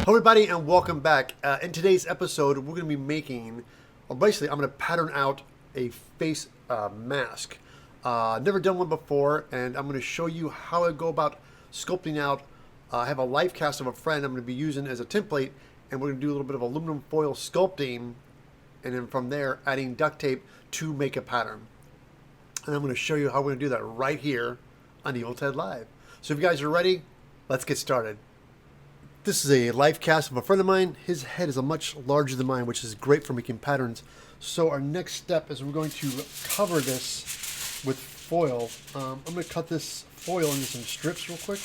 Hello everybody and welcome back. In today's episode we're going to be making, or basically I'm going to pattern out a face mask. Never done one before, and I'm going to show you how I go about sculpting out. I have a life cast of a friend I'm going to be using as a template, and we're going to do a little bit of aluminum foil sculpting, and then from there adding duct tape to make a pattern. And I'm going to show you how we're going to do that right here on Evil Ted Live. So if you guys are ready, let's get started. This is a life cast of a friend of mine. His head is a much larger than mine, which is great for making patterns. So our next step is we're going to cover this with foil. I'm going to cut this foil into some strips real quick.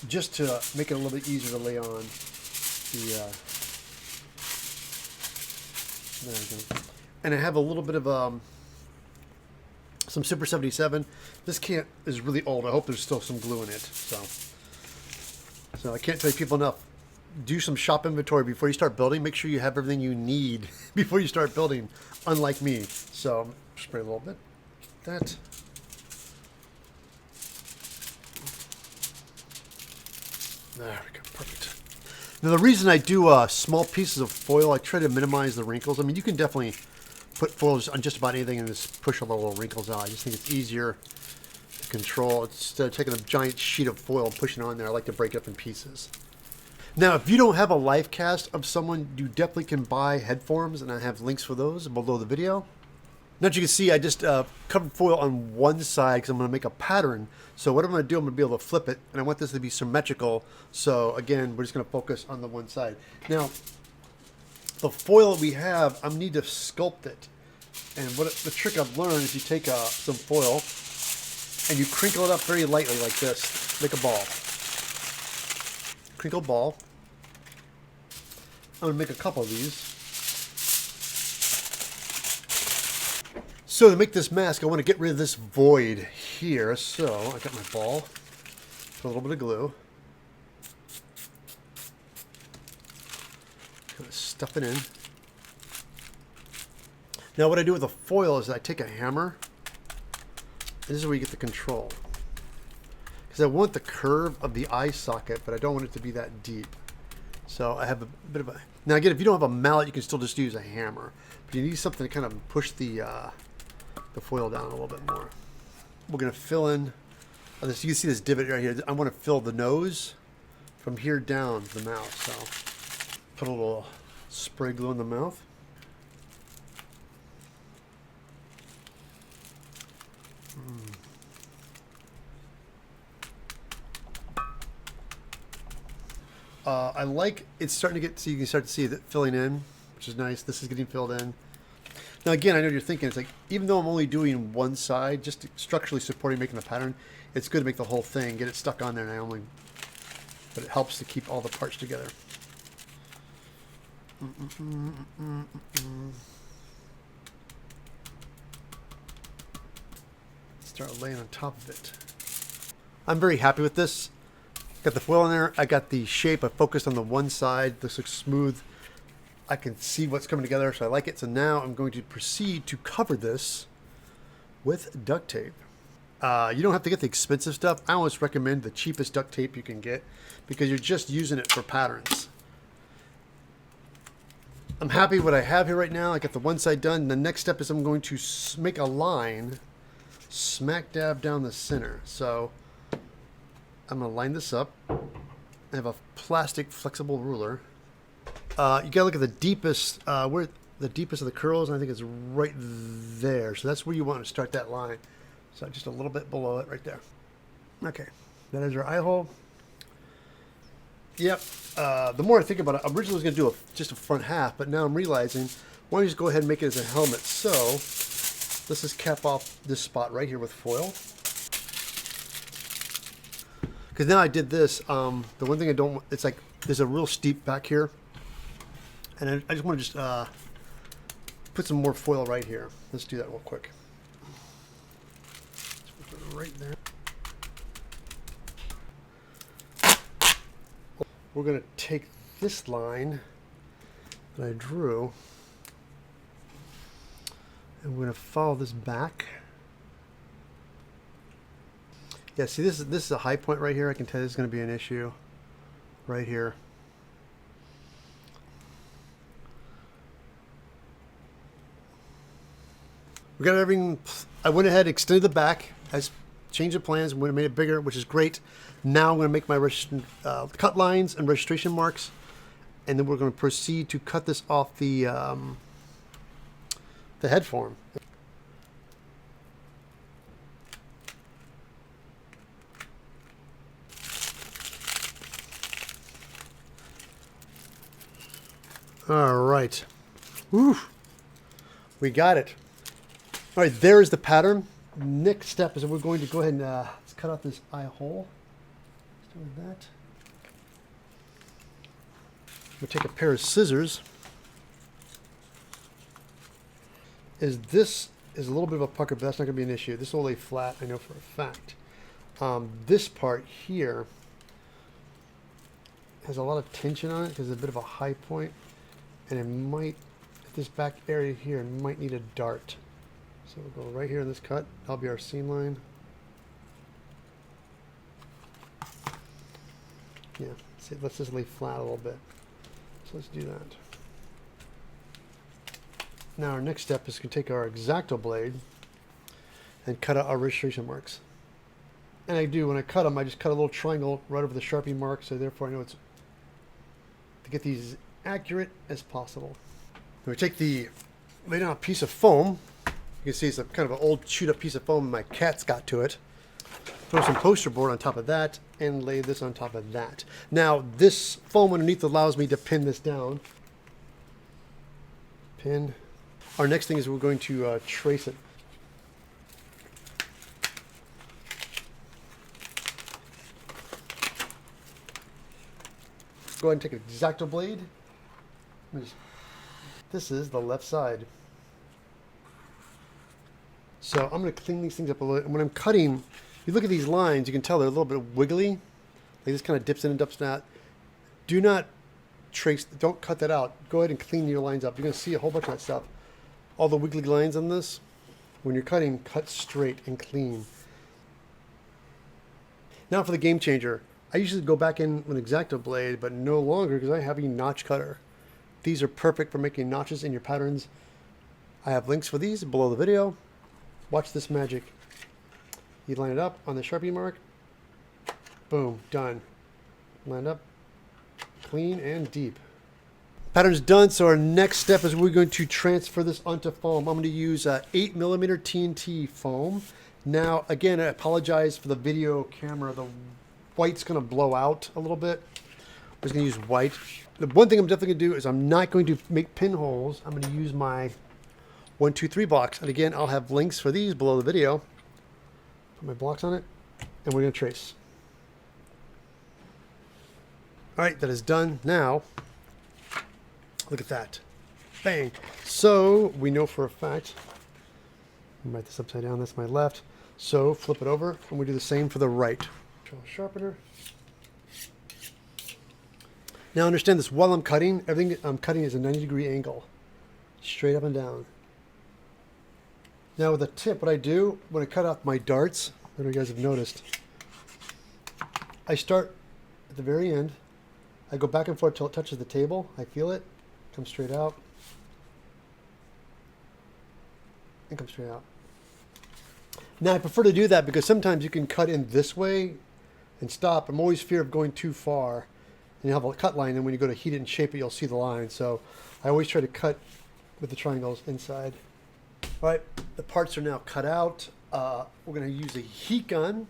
Just to make it a little bit easier to lay on the... there we go. And I have a little bit of... some Super 77. This can is really old. I hope there's still some glue in it. So I can't tell you people enough. Do some shop inventory before you start building. Make sure you have everything you need before you start building, unlike me. So spray a little bit. That. There we go. Perfect. Now the reason I do small pieces of foil, I try to minimize the wrinkles. I mean, you can definitely put foils on just about anything and just push all the little wrinkles out. I just think it's easier to control. Instead of taking a giant sheet of foil and pushing it on there, I like to break it up in pieces. Now, if you don't have a life cast of someone, you definitely can buy head forms, and I have links for those below the video. Now, as you can see, I just covered foil on one side because I'm going to make a pattern. So what I'm going to do, I'm going to be able to flip it, and I want this to be symmetrical. So again, we're just going to focus on the one side. Now, the foil that we have, I need to sculpt it. And the trick I've learned is you take some foil and you crinkle it up very lightly like this. Make a ball. Crinkle ball. I'm going to make a couple of these. So to make this mask, I want to get rid of this void here. So I got my ball. Put a little bit of glue. Kind of stuff it in. Now what I do with the foil is I take a hammer. This is where you get the control. Because I want the curve of the eye socket, but I don't want it to be that deep. So I have a bit of a... Now again, if you don't have a mallet, you can still just use a hammer. But you need something to kind of push the foil down a little bit more. We're going to fill in... this. You can see this divot right here. I want to fill the nose from here down to the mouth. So put a little spray glue in the mouth. I like it's starting to get, so you can start to see it filling in, which is nice. This is getting filled in. Now again, I know you're thinking, it's like, even though I'm only doing one side, just structurally supporting making the pattern, it's good to make the whole thing, get it stuck on there, but it helps to keep all the parts together. Start laying on top of it. I'm very happy with this. Got the foil in there. I got the shape. I focused on the one side. This looks smooth. I can see what's coming together, so I like it. So now I'm going to proceed to cover this with duct tape. You don't have to get the expensive stuff. I always recommend the cheapest duct tape you can get because you're just using it for patterns. I'm happy with what I have here right now. I got the one side done. The next step is I'm going to make a line smack dab down the center. So I'm going to line this up. I have a plastic flexible ruler. You gotta look at the deepest, where the deepest of the curls, and I think it's right there. So that's where you want to start that line. So just a little bit below it, right there. Okay, that is our eye hole. Yep. The more I think about it, I originally was gonna do just a front half, but now I'm realizing why don't you just go ahead and make it as a helmet. So let's just cap off this spot right here with foil. Because now I did this, the one thing I don't, it's like there's a real steep back here. And I just want to just put some more foil right here. Let's do that real quick. Just put it right there. We're going to take this line that I drew, and we're going to follow this back. Yeah, see, this is a high point right here. I can tell this is going to be an issue right here. We got everything. I went ahead, extended the back, changed the plans, and made it bigger, which is great. Now I'm going to make my cut lines and registration marks, and then we're going to proceed to cut this off the head form. All right. Woo. We got it. All right, there is the pattern. Next step is that we're going to go ahead and let's cut out this eye hole. Let's do that. We'll take a pair of scissors. This is a little bit of a pucker, but that's not going to be an issue. This will lay flat, I know for a fact. This part here has a lot of tension on it because it's a bit of a high point, and it might, this back area here, it might need a dart. So we'll go right here in this cut. That'll be our seam line. Yeah, see, let's just lay flat a little bit. So let's do that. Now our next step is to take our X-Acto blade and cut out our registration marks. And I do, when I cut them, I just cut a little triangle right over the Sharpie mark, so therefore I know it's to get these as accurate as possible. We take lay down a piece of foam. You can see it's a kind of an old chewed up piece of foam my cat's got to it. Throw some poster board on top of that and lay this on top of that. Now this foam underneath allows me to pin this down. Pin. Our next thing is we're going to trace it. Go ahead and take an X-Acto blade. This is the left side. So I'm going to clean these things up a little. And when I'm cutting, you look at these lines, you can tell they're a little bit wiggly. Like this kind of dips in and dips out. Do not trace, don't cut that out. Go ahead and clean your lines up. You're going to see a whole bunch of that stuff. All the wiggly lines on this, when you're cutting, cut straight and clean. Now for the game changer. I usually go back in with an X-Acto blade, but no longer because I have a notch cutter. These are perfect for making notches in your patterns. I have links for these below the video. Watch this magic. You line it up on the Sharpie mark. Boom, done. Line up, clean and deep. Pattern's done, so our next step is we're going to transfer this onto foam. I'm going to use 8mm TNT foam. Now, again, I apologize for the video camera. The white's going to blow out a little bit. I'm just going to use white. The one thing I'm definitely going to do is I'm not going to make pinholes. I'm going to use my 1, 2, 3 blocks. And again, I'll have links for these below the video. Put my blocks on it, and we're going to trace. All right, that is done. Now, look at that. Bang. So we know for a fact, write this upside down, that's my left. So flip it over, and we do the same for the right. Sharpener. Now understand this, while I'm cutting, everything I'm cutting is a 90-degree angle. Straight up and down. Now with a tip, what I do, when I cut off my darts, I don't know if you guys have noticed, I start at the very end, I go back and forth till it touches the table, I feel it, comes straight out, and comes straight out. Now I prefer to do that because sometimes you can cut in this way and stop. I'm always fear of going too far, and you have a cut line, and when you go to heat it and shape it, you'll see the line. So I always try to cut with the triangles inside. All right, the parts are now cut out. We're going to use a heat gun,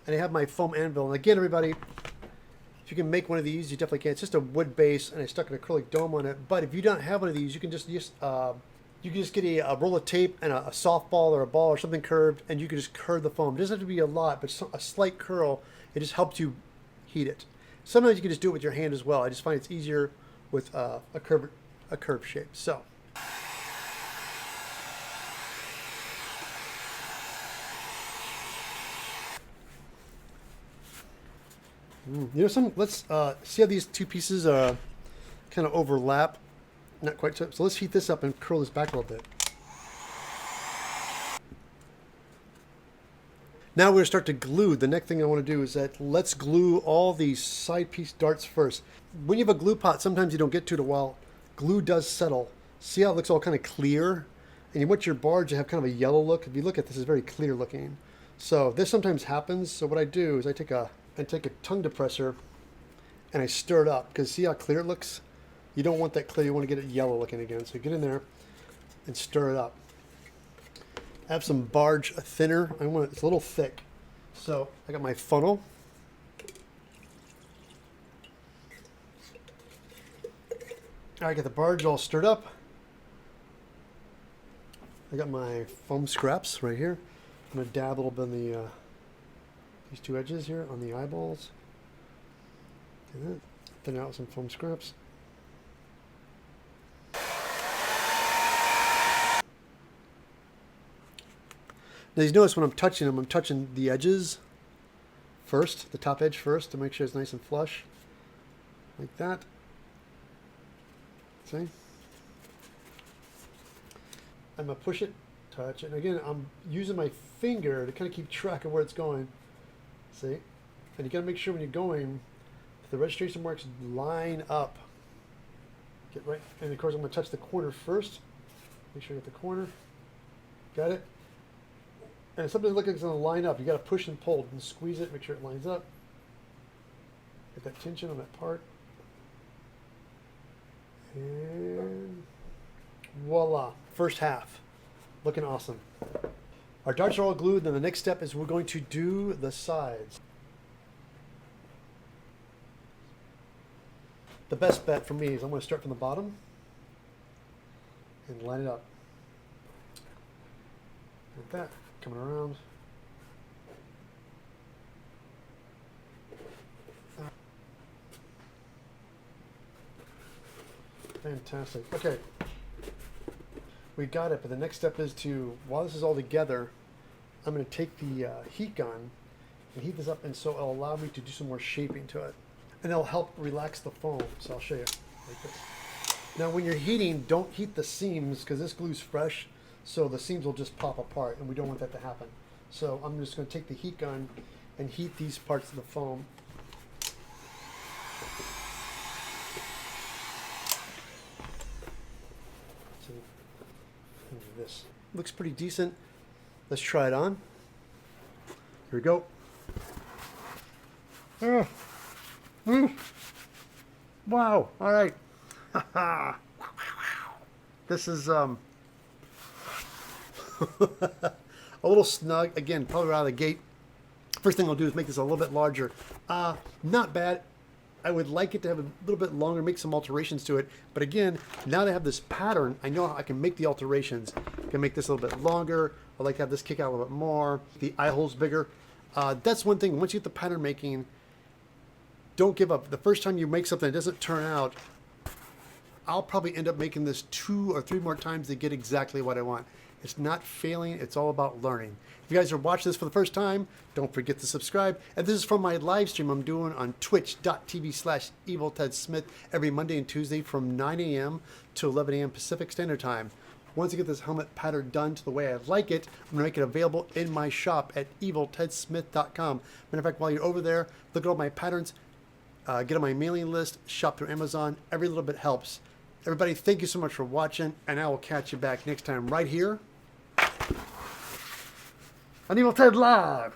and I have my foam anvil. And again, everybody, if you can make one of these, you definitely can. It's just a wood base, and I stuck an acrylic dome on it. But if you don't have one of these, you can just get a roll of tape and a softball or a ball or something curved, and you can just curve the foam. It doesn't have to be a lot, but a slight curl. It just helps you heat it. Sometimes you can just do it with your hand as well. I just find it's easier with a curved shape. So. You know, let's see how these two pieces kind of overlap. Not quite so. So let's heat this up and curl this back a little bit. Now we're going to start to glue. The next thing I want to do is that let's glue all these side piece darts first. When you have a glue pot, sometimes you don't get to it while glue does settle. See how it looks all kind of clear? And you want your barge to have kind of a yellow look. If you look at this, it's very clear looking. So this sometimes happens. So what I do is I take a tongue depressor and I stir it up, because see how clear it looks? You don't want that clear. You want to get it yellow looking again. So get in there and stir it up. I have some barge thinner. It's a little thick. So I got my funnel. I got the barge all stirred up. I got my foam scraps right here. I'm going to dab a little bit on these two edges here on the eyeballs. Do that. Thin out some foam scraps. Now you notice when I'm touching them, I'm touching the edges first, the top edge first, to make sure it's nice and flush. Like that. See? I'm going to push it, touch it. And again, I'm using my finger to kind of keep track of where it's going. See? And you got to make sure when you're going, the registration marks line up. Get right. And of course, I'm going to touch the corner first. Make sure you get the corner. Got it? And if something looks like it's going to line up, you got to push and pull and squeeze it, make sure it lines up. Get that tension on that part. And voila, first half. Looking awesome. Our darts are all glued. Then the next step is we're going to do the sides. The best bet for me is I'm going to start from the bottom and line it up. Like that. Coming around. Fantastic. Okay. We got it, but the next step is to, while this is all together, I'm going to take the heat gun and heat this up, and so it'll allow me to do some more shaping to it. And it'll help relax the foam. So I'll show you like this. Now when you're heating, don't heat the seams, because this glue's fresh. So the seams will just pop apart, and we don't want that to happen. So I'm just going to take the heat gun and heat these parts of the foam. So, this looks pretty decent. Let's try it on. Here we go. Wow! All right. This is a little snug. Again, probably right out of the gate. First thing I'll do is make this a little bit larger. Not bad. I would like it to have a little bit longer, make some alterations to it. But again, now that I have this pattern, I know I can make the alterations. I can make this a little bit longer. I'd like to have this kick out a little bit more. The eye holes bigger. That's one thing. Once you get the pattern making, don't give up. The first time you make something that doesn't turn out, I'll probably end up making this 2 or 3 more times to get exactly what I want. It's not failing. It's all about learning. If you guys are watching this for the first time, don't forget to subscribe. And this is from my live stream I'm doing on twitch.tv/EvilTedSmith every Monday and Tuesday from 9 a.m. to 11 a.m. Pacific Standard Time. Once I get this helmet pattern done to the way I like it, I'm going to make it available in my shop at eviltedsmith.com. Matter of fact, while you're over there, look at all my patterns, get on my mailing list, shop through Amazon. Every little bit helps. Everybody, thank you so much for watching, and I will catch you back next time right here on Evil Ted Live.